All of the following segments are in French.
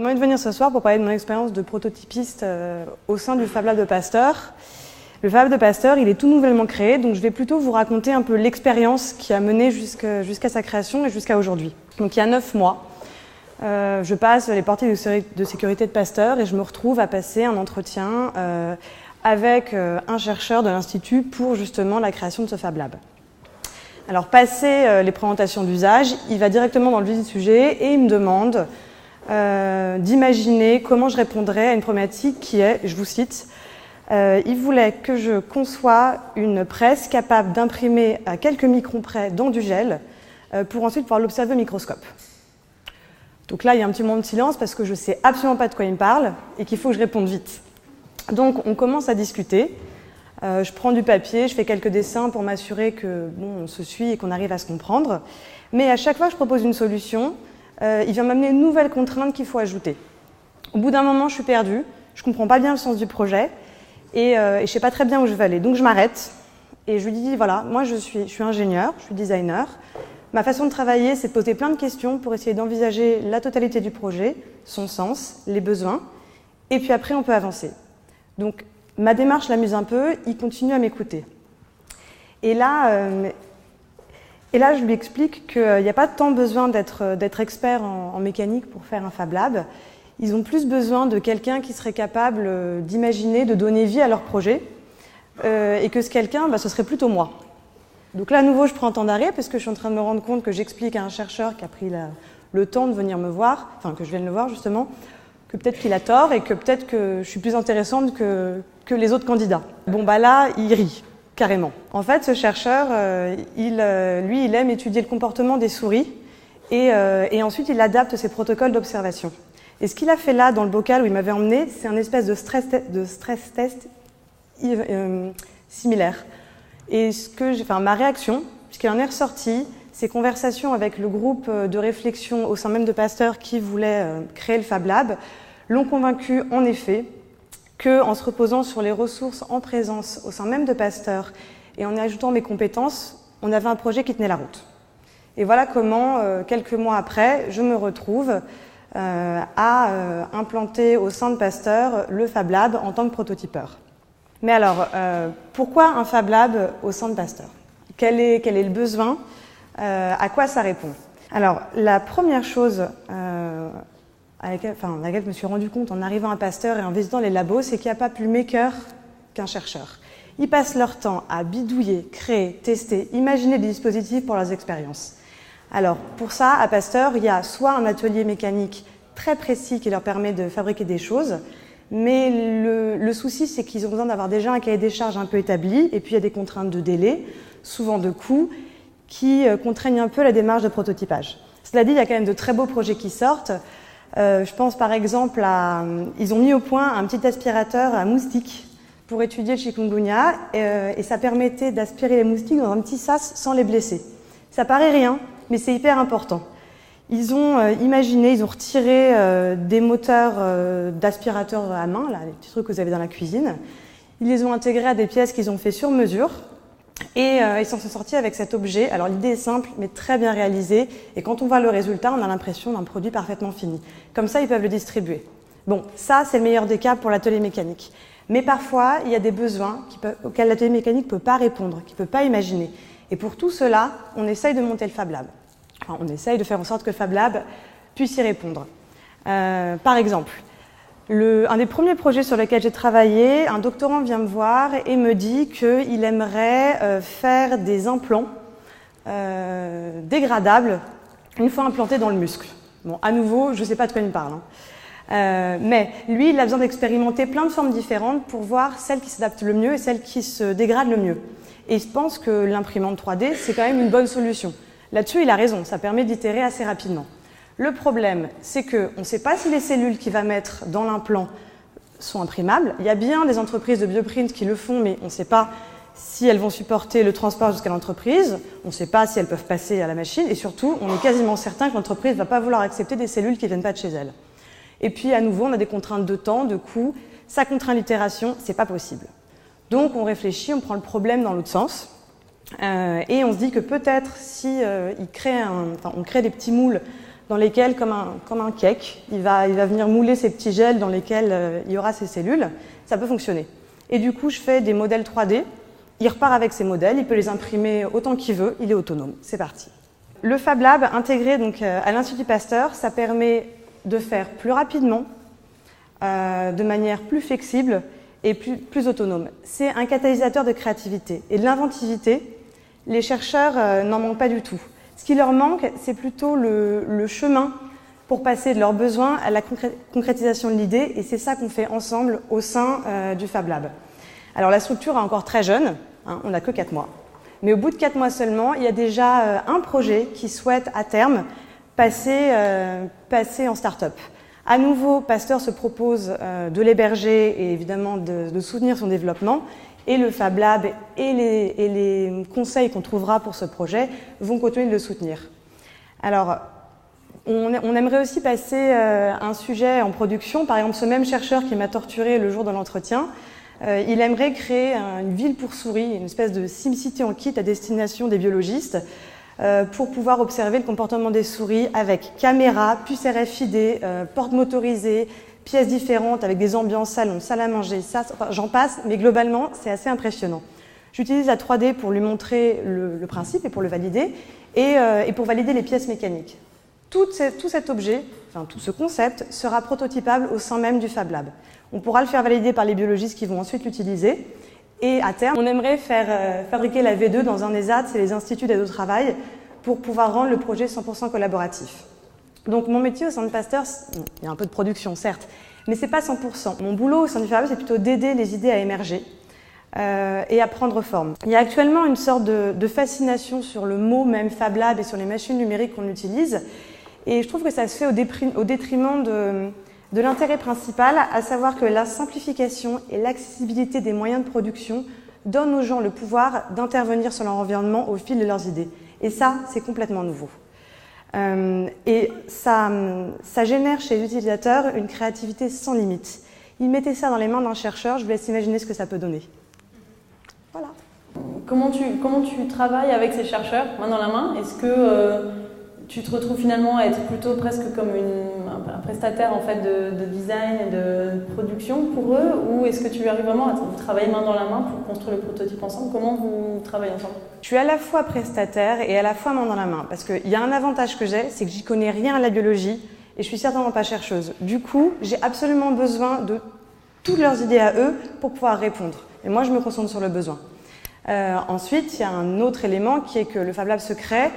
demandé de venir ce soir pour parler de mon expérience de prototypiste au sein du Fab Lab de Pasteur. Le Fab Lab de Pasteur, il est tout nouvellement créé, donc je vais plutôt vous raconter un peu l'expérience qui a mené jusqu'à sa création et jusqu'à aujourd'hui. Donc il y a 9 mois, je passe les portiers de sécurité de Pasteur et je me retrouve à passer un entretien avec un chercheur de l'Institut pour justement la création de ce Fab Lab. Alors, passé les présentations d'usage, il va directement dans le vif du sujet et il me demande d'imaginer comment je répondrais à une problématique qui est, je vous cite, il voulait que je conçois une presse capable d'imprimer à quelques microns près dans du gel pour ensuite pouvoir l'observer au microscope. Donc là, il y a un petit moment de silence parce que je ne sais absolument pas de quoi il me parle et qu'il faut que je réponde vite. Donc, on commence à discuter. Je prends du papier, je fais quelques dessins pour m'assurer que on se suit et qu'on arrive à se comprendre. Mais à chaque fois que je propose une solution, il vient m'amener une nouvelle contrainte qu'il faut ajouter. Au bout d'un moment, je suis perdue, je ne comprends pas bien le sens du projet et je ne sais pas très bien où je vais aller. Donc je m'arrête et je lui dis, voilà, moi je suis ingénieur, je suis designer. Ma façon de travailler, c'est de poser plein de questions pour essayer d'envisager la totalité du projet, son sens, les besoins, et puis après on peut avancer. Donc, ma démarche l'amuse un peu, il continue à m'écouter. Et là, je lui explique qu'il n'y a pas tant besoin d'être expert en mécanique pour faire un Fab Lab. Ils ont plus besoin de quelqu'un qui serait capable d'imaginer, de donner vie à leur projet. Et que ce quelqu'un, ce serait plutôt moi. Donc là, à nouveau, je prends un temps d'arrêt parce que je suis en train de me rendre compte que j'explique à un chercheur qui a pris le temps de venir me voir, enfin que je vienne le voir justement, que peut-être qu'il a tort et que peut-être que je suis plus intéressante que les autres candidats. Bon, là, il rit, carrément. En fait, ce chercheur, il aime étudier le comportement des souris et ensuite, il adapte ses protocoles d'observation. Et ce qu'il a fait là, dans le bocal où il m'avait emmené, c'est un espèce de stress test similaire. Et ma réaction, puisqu'il en est ressorti, ces conversations avec le groupe de réflexion au sein même de Pasteur qui voulait créer le Fab Lab, l'ont convaincu en effet qu'en se reposant sur les ressources en présence au sein même de Pasteur et en ajoutant mes compétences, on avait un projet qui tenait la route. Et voilà comment, quelques mois après, je me retrouve à implanter au sein de Pasteur le Fab Lab en tant que prototypeur. Mais alors, pourquoi un Fab Lab au sein de Pasteur ? Quel est le besoin ? À quoi ça répond ? Alors, la première chose à laquelle je me suis rendu compte en arrivant à Pasteur et en visitant les labos, c'est qu'il n'y a pas plus maker qu'un chercheur. Ils passent leur temps à bidouiller, créer, tester, imaginer des dispositifs pour leurs expériences. Alors, pour ça, à Pasteur, il y a soit un atelier mécanique très précis qui leur permet de fabriquer des choses, mais le souci, c'est qu'ils ont besoin d'avoir déjà un cahier des charges un peu établi, et puis il y a des contraintes de délai, souvent de coûts, qui contraignent un peu la démarche de prototypage. Cela dit, il y a quand même de très beaux projets qui sortent. Je pense par exemple ils ont mis au point un petit aspirateur à moustiques pour étudier le chikungunya, et ça permettait d'aspirer les moustiques dans un petit sas sans les blesser. Ça paraît rien, mais c'est hyper important. Ils ont ils ont retiré des moteurs d'aspirateurs à main, là, les petits trucs que vous avez dans la cuisine. Ils les ont intégrés à des pièces qu'ils ont fait sur mesure. Et ils s'en sont sortis avec cet objet. Alors l'idée est simple, mais très bien réalisée. Et quand on voit le résultat, on a l'impression d'un produit parfaitement fini. Comme ça, ils peuvent le distribuer. Bon, ça, c'est le meilleur des cas pour l'atelier mécanique. Mais parfois, il y a des besoins auxquels l'atelier mécanique ne peut pas répondre, qu'il ne peut pas imaginer. Et pour tout cela, on essaye de monter le Fab Lab. Enfin, on essaye de faire en sorte que le Fab Lab puisse y répondre. Par exemple, un des premiers projets sur lesquels j'ai travaillé, un doctorant vient me voir et me dit qu'il aimerait faire des implants dégradables une fois implantés dans le muscle. Bon, à nouveau, je ne sais pas de quoi il me parle. Mais lui, il a besoin d'expérimenter plein de formes différentes pour voir celle qui s'adapte le mieux et celle qui se dégrade le mieux. Et il pense que l'imprimante 3D, c'est quand même une bonne solution. Là-dessus, il a raison, ça permet d'itérer assez rapidement. Le problème, c'est qu'on ne sait pas si les cellules qu'il va mettre dans l'implant sont imprimables. Il y a bien des entreprises de bioprint qui le font, mais on ne sait pas si elles vont supporter le transport jusqu'à l'entreprise, on ne sait pas si elles peuvent passer à la machine, et surtout, on est quasiment certain que l'entreprise ne va pas vouloir accepter des cellules qui ne viennent pas de chez elle. Et puis, à nouveau, on a des contraintes de temps, de coût, ça contraint l'itération, c'est pas possible. Donc, on réfléchit, on prend le problème dans l'autre sens, et on se dit que peut-être si on crée des petits moules dans lesquels, comme un cake, il va venir mouler ces petits gels dans lesquels il y aura ces cellules. Ça peut fonctionner. Et du coup, je fais des modèles 3D. Il repart avec ses modèles, il peut les imprimer autant qu'il veut, il est autonome. C'est parti. Le Fab Lab intégré donc, à l'Institut Pasteur, ça permet de faire plus rapidement, de manière plus flexible et plus autonome. C'est un catalyseur de créativité et de l'inventivité. Les chercheurs n'en manquent pas du tout. Ce qui leur manque, c'est plutôt le chemin pour passer de leurs besoins à la concrétisation de l'idée, et c'est ça qu'on fait ensemble au sein du Fab Lab. Alors la structure est encore très jeune, hein, on n'a que 4 mois. Mais au bout de 4 mois seulement, il y a déjà un projet qui souhaite à terme passer en start-up. À nouveau, Pasteur se propose de l'héberger et évidemment de soutenir son développement. Et le Fab Lab et les conseils qu'on trouvera pour ce projet vont continuer de le soutenir. Alors, on aimerait aussi passer un sujet en production. Par exemple, ce même chercheur qui m'a torturé le jour de l'entretien, il aimerait créer une ville pour souris, une espèce de SimCity en kit à destination des biologistes pour pouvoir observer le comportement des souris avec caméra, puce RFID, porte motorisée, pièces différentes avec des ambiances salon, salle à manger, ça, enfin, j'en passe, mais globalement, c'est assez impressionnant. J'utilise la 3D pour lui montrer le principe et pour le valider, et pour valider les pièces mécaniques. Tout cet objet, enfin tout ce concept, sera prototypable au sein même du Fab Lab. On pourra le faire valider par les biologistes qui vont ensuite l'utiliser, et à terme, on aimerait faire fabriquer la V2 dans un ESAT, c'est les instituts d'aide au travail, pour pouvoir rendre le projet 100% collaboratif. Donc mon métier au sein de Pasteur, il y a un peu de production certes, mais c'est pas 100%. Mon boulot au sein du Fab Lab, c'est plutôt d'aider les idées à émerger et à prendre forme. Il y a actuellement une sorte de fascination sur le mot même Fab Lab et sur les machines numériques qu'on utilise, et je trouve que ça se fait au détriment de l'intérêt principal, à savoir que la simplification et l'accessibilité des moyens de production donnent aux gens le pouvoir d'intervenir sur leur environnement au fil de leurs idées. Et ça, c'est complètement nouveau. Et ça génère chez les utilisateurs une créativité sans limite. Ils mettaient ça dans les mains d'un chercheur, je vous laisse imaginer ce que ça peut donner. Voilà. Comment tu travailles avec ces chercheurs, main dans la main? Est-ce que tu te retrouves finalement à être plutôt presque comme un prestataire en fait, de design et de production pour eux, ou est-ce que tu arrives vraiment à travailler main dans la main pour construire le prototype ensemble? Comment vous travaillez ensemble? Je suis à la fois prestataire et à la fois main dans la main, parce qu'il y a un avantage que j'ai, c'est que j'y connais rien à la biologie et je suis certainement pas chercheuse. Du coup, j'ai absolument besoin de toutes leurs idées à eux pour pouvoir répondre. Et moi, je me concentre sur le besoin. Ensuite, il y a un autre élément qui est que le Fab Lab se crée.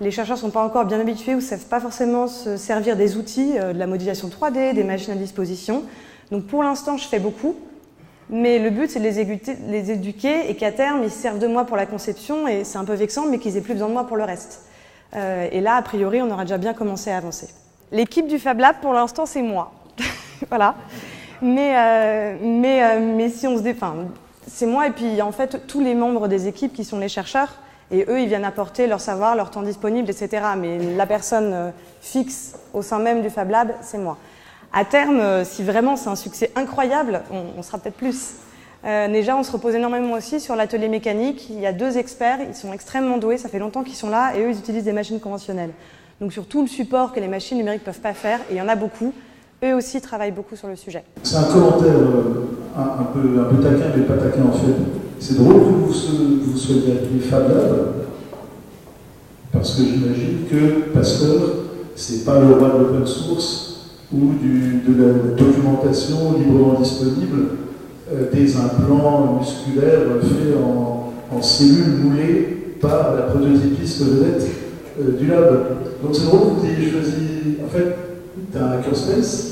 Les chercheurs ne sont pas encore bien habitués ou ne savent pas forcément se servir des outils, de la modélisation 3D, des machines à disposition. Donc pour l'instant, je fais beaucoup, mais le but c'est de les éduquer et qu'à terme, ils se servent de moi pour la conception, et c'est un peu vexant, mais qu'ils aient plus besoin de moi pour le reste. Et là, a priori, on aura déjà bien commencé à avancer. L'équipe du Fab Lab, pour l'instant, c'est moi. Voilà. Mais si on se défend, c'est moi et puis en fait tous les membres des équipes qui sont les chercheurs. Et eux, ils viennent apporter leur savoir, leur temps disponible, etc. Mais la personne fixe au sein même du Fab Lab, c'est moi. À terme, si vraiment c'est un succès incroyable, on sera peut-être plus. Déjà, on se repose énormément aussi sur l'atelier mécanique. Il y a 2 experts, ils sont extrêmement doués, ça fait longtemps qu'ils sont là, et eux, ils utilisent des machines conventionnelles. Donc sur tout le support que les machines numériques ne peuvent pas faire, et il y en a beaucoup, eux aussi travaillent beaucoup sur le sujet. C'est un commentaire un peu taquin, mais pas taquin en fait. C'est drôle que vous soyez appelé Fab Lab, parce que j'imagine que Pasteur, c'est pas le roi de l'open source ou de la documentation librement disponible, des implants musculaires faits en cellules moulées par la prototypiste vedette du lab. Donc c'est drôle que vous ayez choisi, en fait, un hackerspace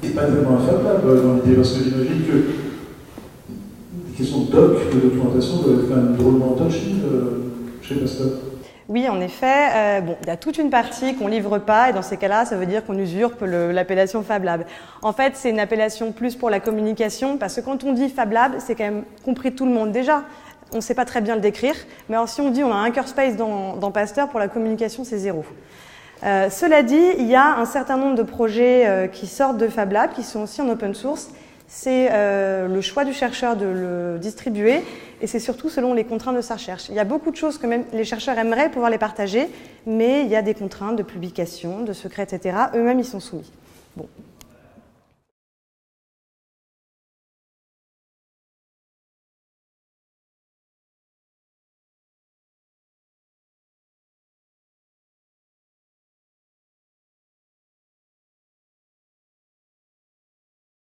et pas tellement un Fab Lab dans l'idée, parce que j'imagine que les questions de doc, de documentation doivent être quand même drôlement touchy chez Pasteur. Oui, en effet. Bon, il y a toute une partie qu'on ne livre pas, et dans ces cas-là, ça veut dire qu'on usurpe l'appellation Fab Lab. En fait, c'est une appellation plus pour la communication, parce que quand on dit Fab Lab, c'est quand même compris de tout le monde déjà. On ne sait pas très bien le décrire, mais alors si on dit on a un hackerspace dans Pasteur, pour la communication, c'est 0. Cela dit, il y a un certain nombre de projets qui sortent de Fab Lab, qui sont aussi en open source. c'est le choix du chercheur de le distribuer et c'est surtout selon les contraintes de sa recherche. Il y a beaucoup de choses que même les chercheurs aimeraient pouvoir les partager, mais il y a des contraintes de publication, de secret, etc. Eux-mêmes, ils sont soumis. Bon,